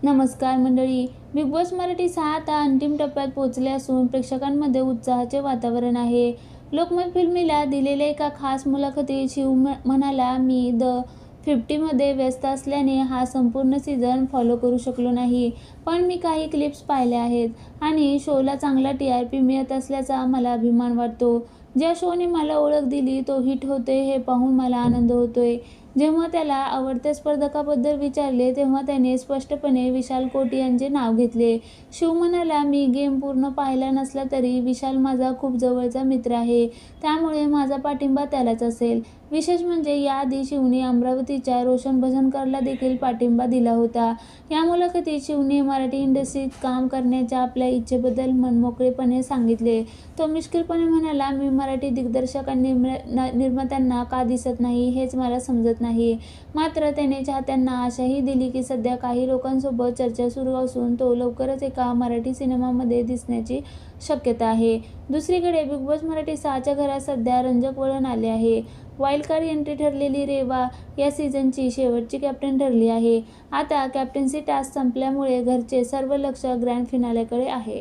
नमस्कार मंडळी. Big boss Marathi 6 आता अंतिम टप्प्यात पोहोचले असून प्रेक्षकांमध्ये उत्साहाचे वातावरण आहे. लोकमत फिल्मीला दिलेल्या एका खास मुलाखतीत शिव म्हणाला, मी द 50मध्ये व्यस्त असल्याने हा संपूर्ण सीझन फॉलो करू शकलो नाही. पण मी काही क्लिप्स पाहिल्या आहेत आणि शोला चांगला TRP मिळत असल्याचा मला अभिमान वाटतो. ज्या शोने मला ओळख दिली तो हिट होतोय हे पाहून मला आनंद होतोय. जेव्हा त्याला आवडत्या स्पर्धकाबद्दल विचारले तेव्हा त्याने स्पष्टपणे विशाल कोट यांचे नाव घेतले. शिव म्हणाला, मी गेम पूर्ण पाहिला नसला तरी विशाल माझा खूप जवळचा मित्र आहे, त्यामुळे माझा पाठिंबा त्यालाच असेल. विशेष म्हणजे याआधी शिवने अमरावतीच्या रोशन भजनकरला देखील पाठिंबा दिला होता. या मुलाखतीत शिवने मराठी इंडस्ट्रीत काम करण्याच्या आपल्या इच्छेबद्दल मनमोकळेपणे सांगितले. तो मिश्किलपणे म्हणाला, मी मराठी दिग्दर्शक आणि निर्मात्यांना का दिसत नाही हेच मला समजत नाही. मात्र त्याने चाहत्यांना आशाही दिली की सध्या काही लोकांसोबत चर्चा सुरू असून तो लवकरच एका मराठी सिनेमामध्ये दिसण्याची शक्यता आहे. दुसरीकडे बिग बॉस मराठी 6च्या घरात सध्या रंजक वळण आले आहे. वाईल्ड कार्ड एंट्री ठरलेली रेवा या सीझनची शेवटची कॅप्टन ठरली आहे. आता कॅप्टन्सी टास्क संपल्यामुळे घरचे सर्व लक्ष ग्रँड फिनालेकडे आहे.